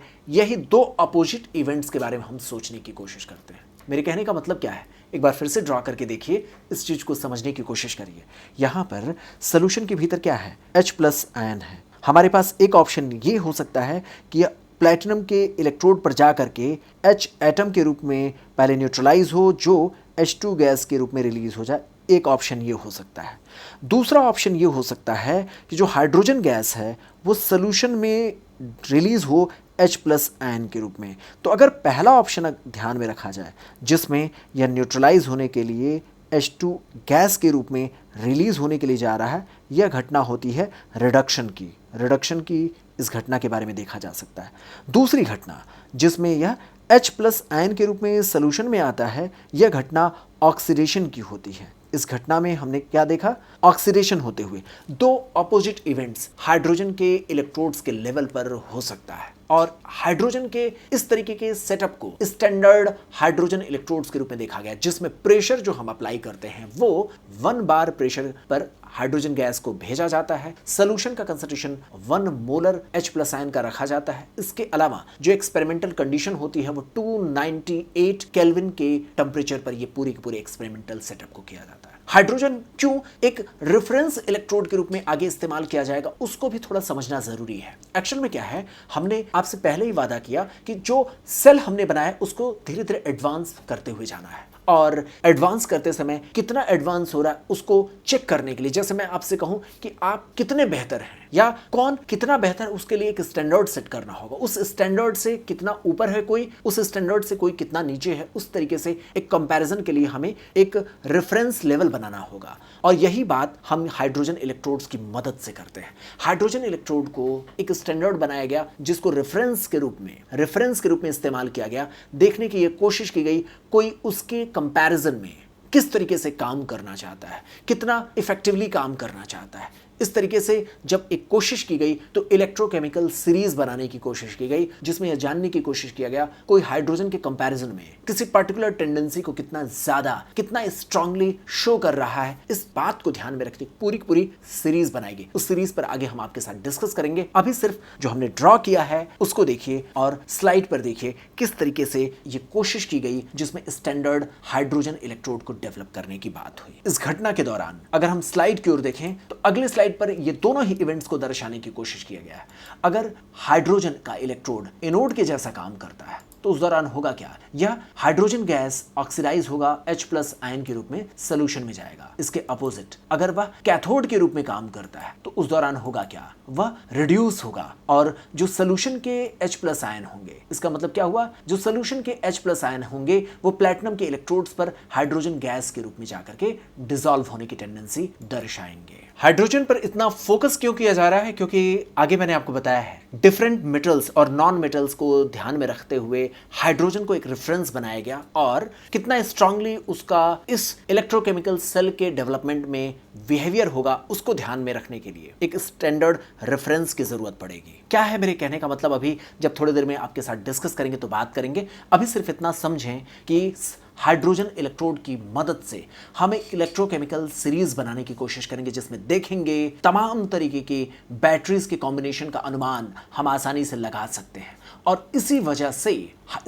यही दो अपोजिट इवेंट्स के बारे में हम सोचने की कोशिश करते हैं। मेरे कहने का मतलब क्या है, एक बार फिर से ड्रॉ करके देखिए, इस चीज को समझने की कोशिश करिए। यहाँ पर सॉल्यूशन के भीतर क्या है, H+ आयन है। हमारे पास एक ऑप्शन ये हो सकता है कि प्लैटिनम के इलेक्ट्रोड पर जा करके H एटम के रूप में पहले न्यूट्रलाइज हो, जो H2 गैस के रूप में रिलीज हो जाए। एक ऑप्शन ये हो सकता है। दूसरा ऑप्शन ये हो सकता है कि जो हाइड्रोजन गैस है वो सॉल्यूशन में रिलीज हो H+ आयन के रूप में। तो अगर पहला ऑप्शन ध्यान में रखा जाए जिसमें यह न्यूट्रलाइज होने के लिए H2 गैस के रूप में रिलीज होने के लिए जा रहा है, यह घटना होती है रिडक्शन की। रिडक्शन की इस घटना के बारे में देखा जा सकता है। दूसरी घटना जिसमें यह H+ आयन के रूप में सॉल्यूशन में आता है, यह घटना ऑक्सीडेशन की होती है। इस घटना में हमने क्या देखा, ऑक्सीडेशन होते हुए दो अपोजिट इवेंट्स हाइड्रोजन के इलेक्ट्रोड्स के लेवल पर हो सकता है और हाइड्रोजन के इस तरीके के सेटअप को स्टैंडर्ड हाइड्रोजन इलेक्ट्रोड्स के रूप में देखा गया, जिसमें प्रेशर जो हम अप्लाई करते हैं वो 1 बार प्रेशर पर हाइड्रोजन गैस को भेजा जाता है। सॉल्यूशन का कंसंट्रेशन 1 मोलर H+ आयन का रखा जाता है। इसके अलावा जो एक्सपेरिमेंटल कंडीशन होती है वो 298 केल्विन के टेम्परेचर पर ये पूरी की पूरी एक्सपेरिमेंटल सेटअप को किया जाता है। हाइड्रोजन क्यों एक रेफरेंस इलेक्ट्रोड के रूप में आगे इस्तेमाल किया जाएगा उसको भी थोड़ा समझना जरूरी है। एक्चुअल में क्या है, हमने आपसे पहले ही वादा किया कि जो सेल हमने बनाया उसको धीरे धीरे एडवांस करते हुए जाना है और एडवांस करते समय कितना एडवांस हो रहा है उसको चेक करने के लिए, जैसे मैं आपसे कहूं कि आप कितने बेहतर हैं या कौन कितना बेहतर, उसके लिए एक स्टैंडर्ड सेट करना होगा। उस स्टैंडर्ड से कितना ऊपर है कोई, उस स्टैंडर्ड से कोई कितना नीचे है, उस तरीके से एक कंपैरिजन के लिए हमें एक रेफरेंस लेवल बनाना होगा। और यही बात हम हाइड्रोजन इलेक्ट्रोड्स की मदद से करते हैं। हाइड्रोजन इलेक्ट्रोड को एक स्टैंडर्ड बनाया गया जिसको रेफरेंस के रूप में इस्तेमाल किया गया। देखने की यह कोशिश की गई कोई उसके कंपैरिजन में किस तरीके से काम करना चाहता है, कितना इफेक्टिवली काम करना चाहता है। इस तरीके से जब एक कोशिश की गई तो इलेक्ट्रोकेमिकल सीरीज बनाने की कोशिश की गई, जिसमें यह जानने की कोशिश किया गया कोई हाइड्रोजन के कंपैरिजन में किसी पर्टिकुलर टेंडेंसी को कितना ज्यादा, कितना स्ट्रांगली शो कर रहा है। इस बात को ध्यान में रखते पूरी की पूरी सीरीज बनाएगी। उस सीरीज पर आगे हम आपके साथ डिस्कस करेंगे। अभी सिर्फ जो हमने ड्रॉ किया है उसको देखिए और स्लाइड पर देखिए किस तरीके से ये कोशिश की गई जिसमें स्टैंडर्ड हाइड्रोजन इलेक्ट्रोड को डेवलप करने की बात हुई। इस घटना के दौरान अगर हम स्लाइड की ओर देखें तो अगले स्लाइड पर ये दोनों ही इवेंट्स को दर्शाने की कोशिश किया गया है। अगर हाइड्रोजन का इलेक्ट्रोड एनोड के जैसा काम करता है तो उस दौरान होगा क्या, यह हाइड्रोजन गैस ऑक्सीडाइज होगा, H+ आयन के रूप में सोल्यूशन में जाएगा। इसके अपोजिट अगर वह कैथोड के रूप में काम करता है तो उस दौरान होगा क्या, वह रिड्यूस होगा और जो सोल्यूशन के H+ आयन होंगे, इसका मतलब क्या हुआ, जो सोल्यूशन के H+ आयन होंगे वो प्लैटिनम के इलेक्ट्रोड्स पर हाइड्रोजन गैस के रूप में जाकर के डिसॉल्व होने की टेंडेंसी दर्शाएंगे। हाइड्रोजन पर इतना फोकस क्यों किया जा रहा है, क्योंकि आगे मैंने आपको बताया है डिफरेंट मेटल्स और नॉन मेटल्स को ध्यान में रखते हुए हाइड्रोजन को एक रेफरेंस बनाया गया और कितना स्ट्रांगली उसका इस इलेक्ट्रोकेमिकल सेल के डेवलपमेंट में बिहेवियर होगा उसको ध्यान में रखने के लिए एक स्टैंडर्ड रेफरेंस की जरूरत पड़ेगी। क्या है मेरे कहने का मतलब, अभी जब थोड़ी देर में आपके साथ डिस्कस करेंगे तो बात करेंगे। अभी सिर्फ इतना समझें कि हाइड्रोजन इलेक्ट्रोड की मदद से हम एक इलेक्ट्रोकेमिकल सीरीज बनाने की कोशिश करेंगे जिसमें देखेंगे तमाम तरीके की बैटरीज के कॉम्बिनेशन का अनुमान हम आसानी से लगा सकते हैं। और इसी वजह से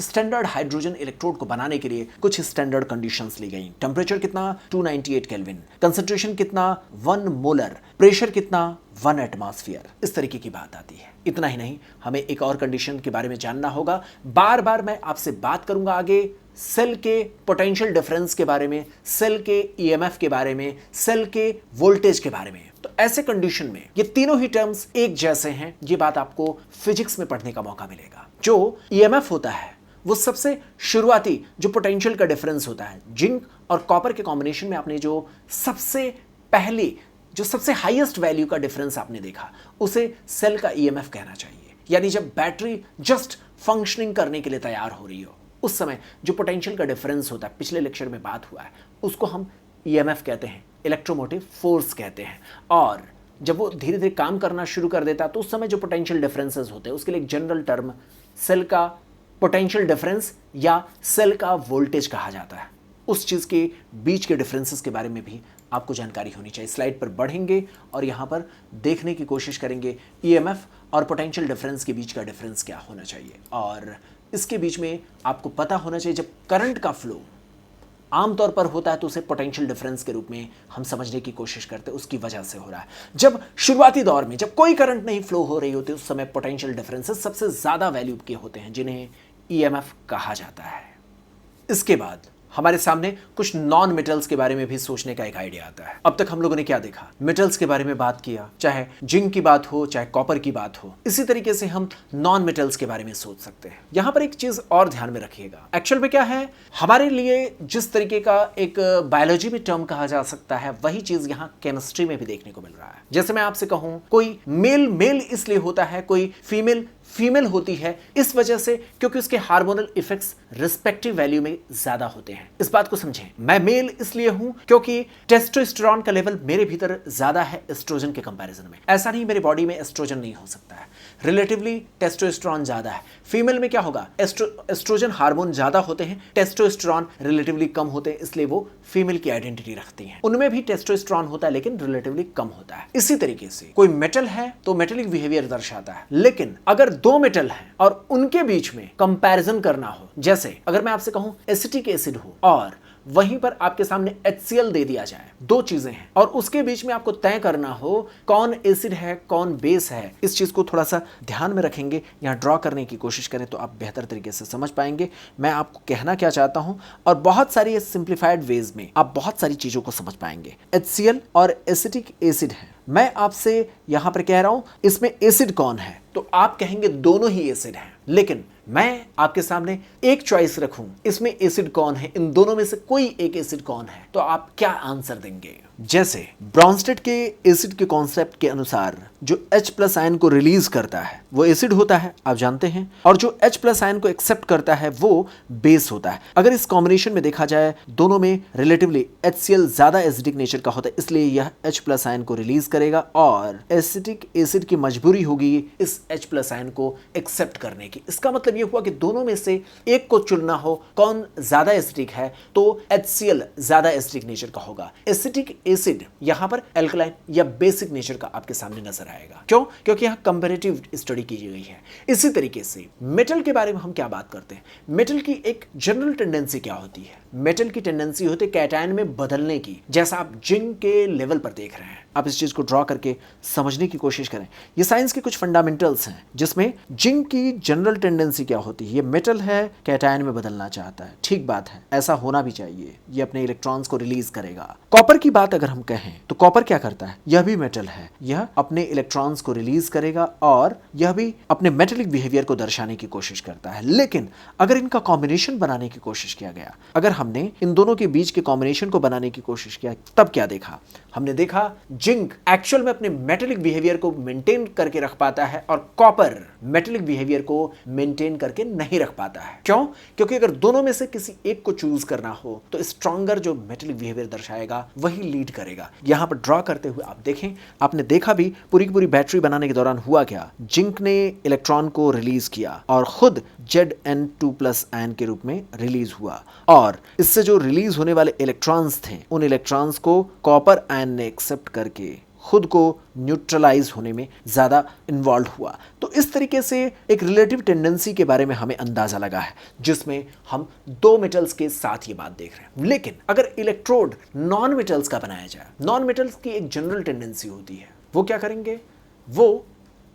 स्टैंडर्ड हाइड्रोजन इलेक्ट्रोड को बनाने के लिए कुछ स्टैंडर्ड कंडीशंस ली गई। टेम्परेचर कितना 298 केल्विन, कंसंट्रेशन कितना 1 मोलर, प्रेशर कितना 1 एटमॉस्फेयर, इस तरीके की बात आती है। इतना ही नहीं, हमें एक और कंडीशन के बारे में जानना होगा। बार बार मैं आपसे बात करूंगा आगे सेल के पोटेंशियल डिफरेंस के बारे में, सेल के ईएमएफ के बारे में, सेल के वोल्टेज के बारे में। तो ऐसे कंडीशन में ये तीनों ही टर्म्स एक जैसे हैं, ये बात आपको फिजिक्स में पढ़ने का मौका मिलेगा। जो ईएमएफ होता है वो सबसे शुरुआती जो पोटेंशियल का डिफरेंस होता है, जिंक और कॉपर के कॉम्बिनेशन में आपने जो सबसे हाईएस्ट वैल्यू का डिफरेंस आपने देखा, उसे सेल का ईएमएफ कहना चाहिए। यानी जब बैटरी जस्ट फंक्शनिंग करने के लिए तैयार हो रही हो उस समय जो पोटेंशियल का डिफरेंस होता है, पिछले लेक्चर में बात हुआ है, उसको हम ईएमएफ कहते हैं, इलेक्ट्रोमोटिव फोर्स कहते हैं। और जब वो धीरे धीरे काम करना शुरू कर देता है तो उस समय जो पोटेंशियल डिफरेंसेस होते हैं उसके लिए एक जनरल टर्म सेल का पोटेंशियल डिफरेंस या सेल का वोल्टेज कहा जाता है। उस चीज़ के बीच के डिफरेंसेस के बारे में भी आपको जानकारी होनी चाहिए। स्लाइड पर बढ़ेंगे और यहाँ पर देखने की कोशिश करेंगे ईएमएफ और पोटेंशियल डिफरेंस के बीच का डिफरेंस क्या होना चाहिए। और इसके बीच में आपको पता होना चाहिए जब करंट का फ्लो आमतौर पर होता है तो उसे पोटेंशियल डिफरेंस के रूप में हम समझने की कोशिश करते हैं, उसकी वजह से हो रहा है। जब शुरुआती दौर में जब कोई करंट नहीं फ्लो हो रही होती उस समय पोटेंशियल डिफरेंसेस सबसे ज़्यादा वैल्यू के होते हैं, जिन्हें ईएमएफ कहा जाता है। इसके बाद हमारे सामने कुछ नॉन मेटल्स के बारे में भी सोचने का एक आइडिया आता है। अब तक हम लोगों ने क्या देखा, मेटल्स के बारे में बात किया, चाहे जिंक की बात हो चाहे कॉपर की बात हो। इसी तरीके से हम नॉन मेटल्स के बारे में सोच सकते हैं। यहां पर एक चीज और ध्यान में रखिएगा, एक्चुअल में क्या है, हमारे लिए जिस तरीके का एक बायोलॉजी में टर्म कहा जा सकता है वही चीज यहाँ केमिस्ट्री में भी देखने को मिल रहा है। जैसे मैं आपसे कहूं कोई मेल इसलिए होता है, कोई फीमेल होती है इस वजह से क्योंकि उसके हार्मोनल इफेक्ट्स रिस्पेक्टिव वैल्यू में ज्यादा होते हैं। इस बात को समझें, मैं मेल इसलिए हूं क्योंकि टेस्टोस्टेरोन का लेवल मेरे भीतर ज्यादा है एस्ट्रोजन के कंपैरिजन में। ऐसा नहीं मेरी बॉडी में एस्ट्रोजन नहीं हो सकता है, रिलेटिवली टेस्टोस्टेरोन ज्यादा है। फीमेल में क्या होगा, एस्ट्रोजन हार्मोन ज्यादा होते हैं, टेस्टोस्टेरोन रिलेटिवली कम होते हैं, इसलिए वो फीमेल की आइडेंटिटी रखती हैं। उनमें भी टेस्टोस्टेरोन होता है लेकिन रिलेटिवली कम होता है। इसी तरीके से कोई मेटल है तो मेटेलिक बिहेवियर दर्शाता है, लेकिन अगर दो मेटल हैं और उनके बीच में कंपैरिजन करना हो, जैसे अगर मैं आपसे कहूं एसिटिक एसिड हो और वहीं पर आपके सामने HCl दे दिया जाए, दो चीजें हैं और उसके बीच में आपको तय करना हो कौन एसिड है कौन बेस है, इस चीज को थोड़ा सा ध्यान में रखेंगे, यहां ड्रॉ करने की कोशिश करें तो आप बेहतर तरीके से समझ पाएंगे मैं आपको कहना क्या चाहता हूं। और बहुत सारी सिंप्लीफाइड वेज में आप बहुत सारी चीजों को समझ पाएंगे। HCl और एसिटिक एसिड है, मैं आपसे यहां पर कह रहा हूं इसमें एसिड कौन है, तो आप कहेंगे दोनों ही एसिड हैं, लेकिन मैं आपके सामने एक चॉइस रखूं इसमें एसिड कौन है, इन दोनों में से कोई एक एसिड कौन है, तो आप क्या आंसर देंगे। जैसे ब्राउनस्टेड के एसिड के कॉन्सेप्ट के अनुसार जो H+ आयन को रिलीज करता है वो एसिड होता है, आप जानते हैं, और जो H+ आयन को एक्सेप्ट करता है वो बेस होता है। अगर इस कॉम्बिनेशन में देखा जाए दोनों में रिलेटिवली HCl ज्यादा एसिडिक नेचर का होता है, इसलिए यह H+ आयन को रिलीज करेगा और एसिटिक एसिड की मजबूरी होगी इस H+ आयन को एक्सेप्ट करने की। इसका मतलब यह हुआ कि दोनों में से एक को चुनना हो कौन ज्यादा एसिडिक है तो HCl ज्यादा एसिडिक नेचर का होगा। एसिटिक एसिड यहां पर एल्कलाइन या बेसिक नेचर का आपके सामने नजर आएगा। क्यों? क्योंकि यहां कंपैरेटिव स्टडी की गई है। इसी तरीके से मेटल के बारे में हम क्या बात करते हैं, मेटल की एक जनरल टेंडेंसी क्या होती है? मेटल की टेंडेंसी होती है कैटायन में बदलने की, जैसा आप जिंक के लेवल पर देख रहे हैं। आप इस चीज को ड्रॉ करके समझने की कोशिश करें। ये साइंस के कुछ फंडामेंटल्स हैं जिसमें जिंक की जनरल टेंडेंसी क्या होती है, ये मेटल है कैटायन में बदलना चाहता है, ठीक बात है, ऐसा होना भी चाहिए, ये अपने इलेक्ट्रॉन्स को रिलीज करेगा। कॉपर की बात अगर हम कहें तो कॉपर क्या करता है, यह भी मेटल है, यह अपने इलेक्ट्रॉन्स को रिलीज करेगा और यह भी अपने मेटेलिक बिहेवियर को दर्शाने की कोशिश करता है। लेकिन अगर इनका कॉम्बिनेशन बनाने की कोशिश किया गया, अगर हमने इन दोनों के बीच के कॉम्बिनेशन को बनाने की कोशिश किया, तब क्या देखा? हमने देखा जिंक एक्चुअल में अपने मेटेलिक बिहेवियर को मेंटेन करके रख पाता है और कॉपर मेटेलिक बिहेवियर को मेंटेन करके नहीं रख पाता है। क्यों? क्योंकि अगर दोनों में से किसी एक को चूज करना हो तो स्ट्रॉन्गर जो मेटेलिक बिहेवियर दर्शाएगा वही लीड करेगा। यहां पर ड्रॉ करते हुए आप देखें, आपने देखा भी पूरी की पूरी बैटरी बनाने के दौरान हुआ क्या, जिंक ने इलेक्ट्रॉन को रिलीज किया और खुद Zn2+ आयन के रूप में रिलीज हुआ और इससे जो रिलीज होने वाले इलेक्ट्रॉन्स थे उन इलेक्ट्रॉन्स को कॉपर आयन ने एक्सेप्ट करके खुद को न्यूट्रलाइज होने में ज्यादा इन्वॉल्व हुआ। तो इस तरीके से एक रिलेटिव टेंडेंसी के बारे में हमें अंदाजा लगा है जिसमें हम दो मेटल्स के साथ ये बात देख रहे हैं। लेकिन अगर इलेक्ट्रोड नॉन मेटल्स का बनाया जाए, नॉन मेटल्स की एक जनरल टेंडेंसी होती है, वो क्या करेंगे, वो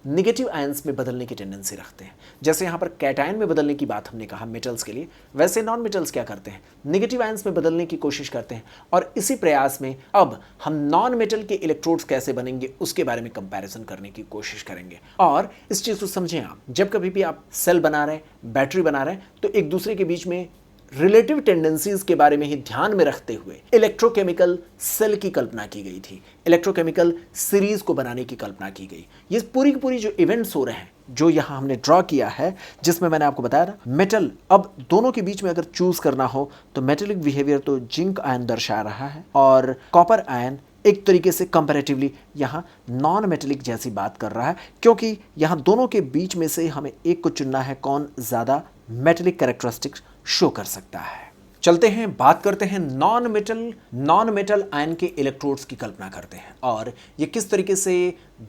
निगेटिव आयंस में बदलने की टेंडेंसी रखते हैं। जैसे यहाँ पर कैटायन में बदलने की बात हमने कहा मेटल्स के लिए, वैसे नॉन मेटल्स क्या करते हैं, निगेटिव आयंस में बदलने की कोशिश करते हैं। और इसी प्रयास में अब हम नॉन मेटल के इलेक्ट्रोड्स कैसे बनेंगे उसके बारे में कंपैरिजन करने की कोशिश करेंगे। और इस चीज़ को समझें आप, जब कभी भी आप सेल बना रहे हैं, बैटरी बना रहे हैं, तो एक दूसरे के बीच में रिलेटिव टेंडेंसीज के बारे में ही ध्यान में रखते हुए इलेक्ट्रोकेमिकल सेल की कल्पना की गई थी, इलेक्ट्रोकेमिकल सीरीज को बनाने की कल्पना की गई। ये पूरी की पूरी जो इवेंट्स हो रहे हैं जो यहाँ हमने ड्रॉ किया है, जिसमें मैंने आपको बताया ना, मेटल अब दोनों के बीच में अगर चूज करना हो तो मेटेलिक बिहेवियर तो जिंक आयन दर्शा रहा है और कॉपर आयन एक तरीके से कंपैरेटिवली यहाँ नॉन मेटेलिक जैसी बात कर रहा है, क्योंकि यहाँ दोनों के बीच में से हमें एक को चुनना है कौन ज्यादा मेटेलिक कैरेक्टरिस्टिक्स शो कर सकता है। चलते हैं, बात करते हैं नॉन मेटल आयन के इलेक्ट्रोड्स की कल्पना करते हैं और ये किस तरीके से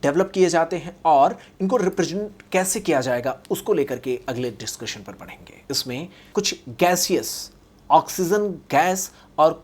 डेवलप किए जाते हैं और इनको रिप्रेजेंट कैसे किया जाएगा उसको लेकर के अगले डिस्कशन पर बढ़ेंगे। इसमें कुछ गैसियस ऑक्सीजन गैस और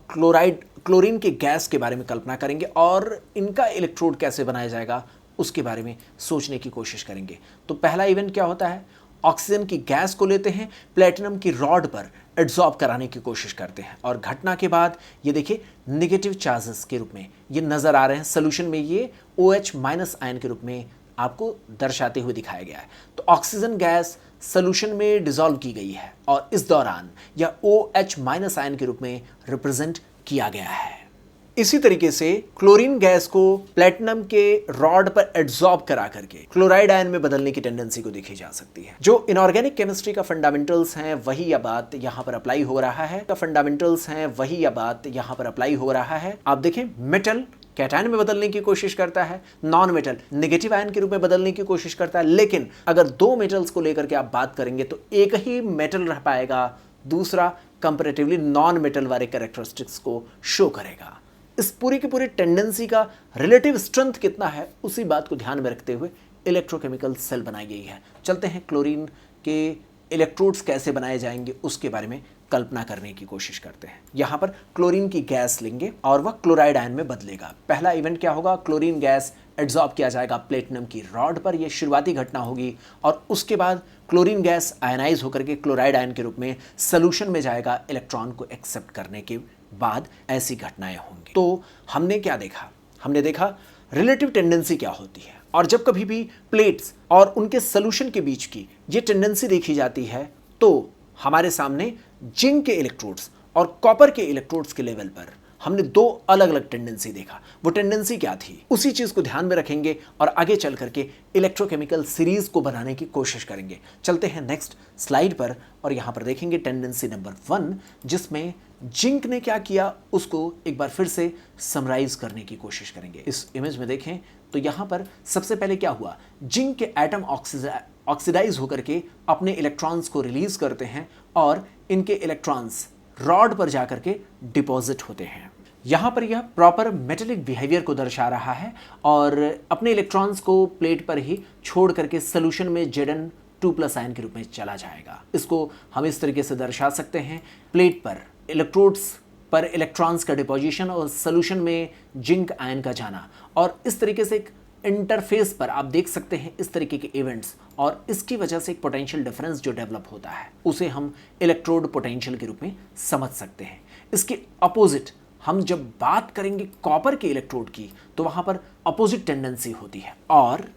क्लोरीन के गैस के बारे में कल्पना करेंगे और इनका इलेक्ट्रोड कैसे बनाया जाएगा उसके बारे में सोचने की कोशिश करेंगे। तो पहला इवेंट क्या होता है, ऑक्सीजन की गैस को लेते हैं, प्लेटिनम की रॉड पर एड्सॉर्ब कराने की कोशिश करते हैं और घटना के बाद ये देखिए नेगेटिव चार्जेस के रूप में ये नजर आ रहे हैं, सोल्यूशन में ये OH- आयन के रूप में आपको दर्शाते हुए दिखाया गया है। तो ऑक्सीजन गैस सोल्यूशन में डिसॉल्व की गई है और इस दौरान यह OH- आयन के रूप में रिप्रेजेंट किया गया है। इसी तरीके से क्लोरीन गैस को प्लेटिनम के रॉड पर एड्सॉर्ब करा करके क्लोराइड आयन में बदलने की टेंडेंसी को देखी जा सकती है। जो इनऑर्गेनिक केमिस्ट्री का फंडामेंटल्स हैं वही यह बात यहां पर अप्लाई हो रहा है, आप देखें मेटल कैटायन में बदलने की कोशिश करता है, नॉन मेटल नेगेटिव आयन के रूप में बदलने की कोशिश करता है। लेकिन अगर दो मेटल्स को लेकर के आप बात करेंगे तो एक ही मेटल रह पाएगा, दूसरा कंपैरेटिवली नॉन मेटल वाले कैरेक्टरिस्टिक्स को शो करेगा। इस पूरी की पूरी टेंडेंसी का रिलेटिव स्ट्रेंथ कितना है उसी बात को ध्यान में रखते हुए इलेक्ट्रोकेमिकल सेल बनाई गई है। चलते हैं क्लोरीन के इलेक्ट्रोड्स कैसे बनाए जाएंगे उसके बारे में कल्पना करने की कोशिश करते हैं। यहां पर क्लोरीन की गैस लेंगे और वह क्लोराइड आयन में बदलेगा। पहला इवेंट क्या होगा, क्लोरीन गैस एड्सॉर्ब किया जाएगा प्लेटिनम की रॉड पर, यह शुरुआती घटना होगी और उसके बाद क्लोरीन गैस आयनाइज होकर के क्लोराइड आयन के रूप में सोल्यूशन में जाएगा इलेक्ट्रॉन को एक्सेप्ट करने के बाद ऐसी घटनाएं होंगी। तो हमने क्या देखा, हमने देखा रिलेटिव टेंडेंसी क्या होती है और जब कभी भी प्लेट्स और उनके सोल्यूशन के बीच की ये टेंडेंसी देखी जाती है तो हमारे सामने जिंक के इलेक्ट्रोड्स और कॉपर के इलेक्ट्रोड्स के लेवल पर हमने दो अलग अलग टेंडेंसी देखा। वो टेंडेंसी क्या थी, उसी चीज को ध्यान में रखेंगे और आगे चल करके इलेक्ट्रोकेमिकल सीरीज को बनाने की कोशिश करेंगे। चलते हैं नेक्स्ट स्लाइड पर और यहां पर देखेंगे टेंडेंसी नंबर 1, जिसमें जिंक ने क्या किया उसको एक बार फिर से समराइज करने की कोशिश करेंगे। इस इमेज में देखें तो यहां पर सबसे पहले क्या हुआ, जिंक के एटम ऑक्सीडाइज होकर के अपने इलेक्ट्रॉन्स को रिलीज करते हैं और इनके इलेक्ट्रॉन्स रॉड पर जाकर के डिपॉजिट होते हैं। यहां पर यह प्रॉपर मेटेलिक बिहेवियर को दर्शा रहा है और अपने इलेक्ट्रॉन्स को प्लेट पर ही छोड़ करके सोल्यूशन में Zn2+ आयन के रूप में चला जाएगा। इसको हम इस तरीके से दर्शा सकते हैं, प्लेट पर इलेक्ट्रोड्स पर इलेक्ट्रॉन्स का डिपोजिशन और सोल्यूशन में जिंक आयन का जाना, और इस तरीके से एक इंटरफेस पर आप देख सकते हैं इस तरीके के इवेंट्स, और इसकी वजह से एक पोटेंशियल डिफरेंस जो डेवलप होता है उसे हम इलेक्ट्रोड पोटेंशियल के रूप में समझ सकते हैं। इसके अपोजिट हम जब बात करेंगे कॉपर के इलेक्ट्रोड की तो वहां पर अपोजिट टेंडेंसी होती है और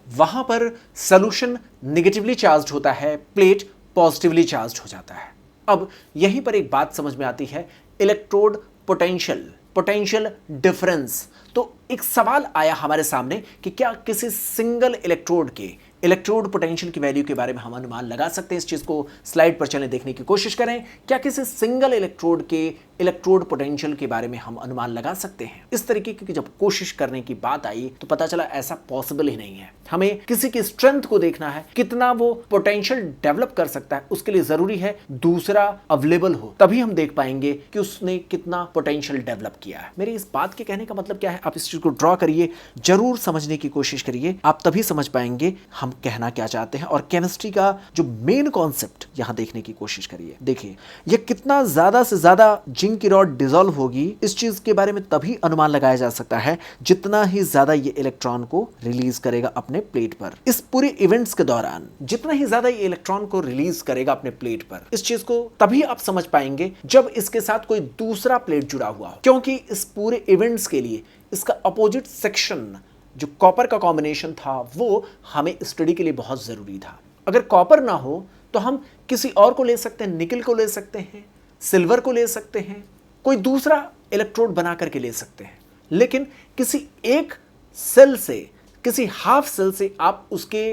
वहां पर सोल्यूशन नेगेटिवली चार्ज्ड होता है, प्लेट पॉजिटिवली चार्ज्ड हो जाता है। अब यहीं पर एक बात समझ में आती है, इलेक्ट्रोड पोटेंशियल डिफरेंस। तो एक सवाल आया हमारे सामने कि क्या किसी सिंगल इलेक्ट्रोड के इलेक्ट्रोड पोटेंशियल की वैल्यू के बारे में हम अनुमान लगा सकते हैं। इस चीज को स्लाइड पर चलें देखने की कोशिश करें। क्या किसी सिंगल इलेक्ट्रोड के इलेक्ट्रोड पोटेंशियल के बारे में हम अनुमान लगा सकते हैं। इस तरीके की जब कोशिश करने की बात आई तो पता चला ऐसा पॉसिबल ही नहीं है। हमें किसी की स्ट्रेंथ को देखना है, कितना वो पोटेंशियल डेवलप कर सकता है, उसके लिए जरूरी है दूसरा अवेलेबल हो, तभी हम देख पाएंगे कि उसने कितना पोटेंशियल डेवलप किया है। मेरे इस बात के कहने का मतलब क्या है, आप इस चीज को ड्रॉ करिए, जरूर समझने की कोशिश करिए, आप तभी समझ पाएंगे हम कहना क्या चाहते हैं। और केमिस्ट्री का जो मेन कॉन्सेप्ट यहां देखने की कोशिश करिए। देखिए ये कितना ज्यादा से ज्यादा जिंक की रॉड डिसॉल्व होगी, इस चीज के बारे में तभी अनुमान लगाया जा सकता है जितना ही ज्यादा ये इलेक्ट्रॉन को रिलीज करेगा अपने प्लेट पर। इस पूरे इवेंट्स के दौरान जितना ही ज्यादा ये इलेक्ट्रॉन को रिलीज करेगा अपने प्लेट पर, इस चीज को तभी आप समझ पाएंगे जब इसके साथ कोई दूसरा प्लेट जुड़ा हुआ हो, क्योंकि इस पूरे इवेंट्स के लिए इसका अपोजिट सेक्शन जो कॉपर का कॉम्बिनेशन था वो हमें स्टडी के लिए बहुत जरूरी था। अगर कॉपर ना हो तो हम किसी और को ले सकते हैं, निकल को ले सकते हैं, सिल्वर को ले सकते हैं, कोई दूसरा इलेक्ट्रोड बना करके ले सकते हैं, लेकिन किसी एक सेल से, किसी हाफ सेल से आप उसके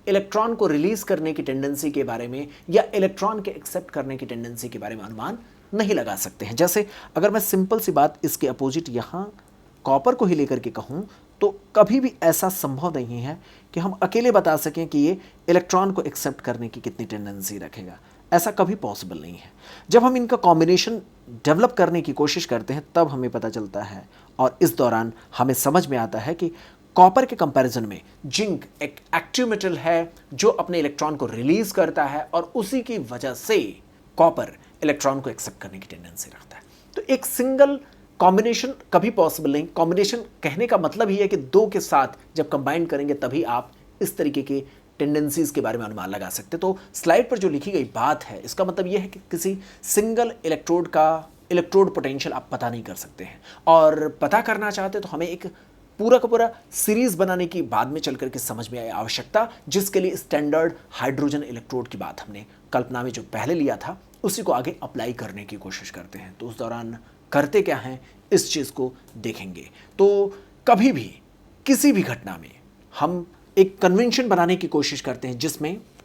इलेक्ट्रॉन को रिलीज करने की टेंडेंसी के बारे में या इलेक्ट्रॉन के एक्सेप्ट करने की टेंडेंसी के बारे में अनुमान नहीं लगा सकते हैं। जैसे अगर मैं सिंपल सी बात इसके अपोजिट यहां कॉपर को ही लेकर के कहूं तो कभी भी ऐसा संभव नहीं है कि हम अकेले बता सकें कि ये इलेक्ट्रॉन को एक्सेप्ट करने की कितनी टेंडेंसी रखेगा। ऐसा कभी पॉसिबल नहीं है। जब हम इनका कॉम्बिनेशन डेवलप करने की कोशिश करते हैं तब हमें पता चलता है, और इस दौरान हमें समझ में आता है कि कॉपर के कंपैरिजन में जिंक एक एक्टिव मेटल है जो अपने इलेक्ट्रॉन को रिलीज करता है, और उसी की वजह से कॉपर इलेक्ट्रॉन को एक्सेप्ट करने की टेंडेंसी रखता है। तो एक सिंगल कॉम्बिनेशन कभी पॉसिबल नहीं। कॉम्बिनेशन कहने का मतलब ही है कि दो के साथ जब कंबाइन करेंगे तभी आप इस तरीके के टेंडेंसीज के बारे में अनुमान लगा सकते। तो स्लाइड पर जो लिखी गई बात है इसका मतलब यह है कि किसी सिंगल इलेक्ट्रोड का इलेक्ट्रोड पोटेंशियल आप पता नहीं कर सकते हैं, और पता करना चाहते तो हमें एक पूरा का पूरा सीरीज बनाने की बाद में चल करके समझ में आई आवश्यकता, जिसके लिए स्टैंडर्ड हाइड्रोजन इलेक्ट्रोड की बात हमने कल्पना में जो पहले लिया था उसी को आगे अप्लाई करने की कोशिश करते हैं। तो उस दौरान करते क्या हैं इस चीज को देखेंगे। तो कभी भी किसी भी घटना में हम एक कन्वेंशन बनाने की कोशिश करते हैं जिसमें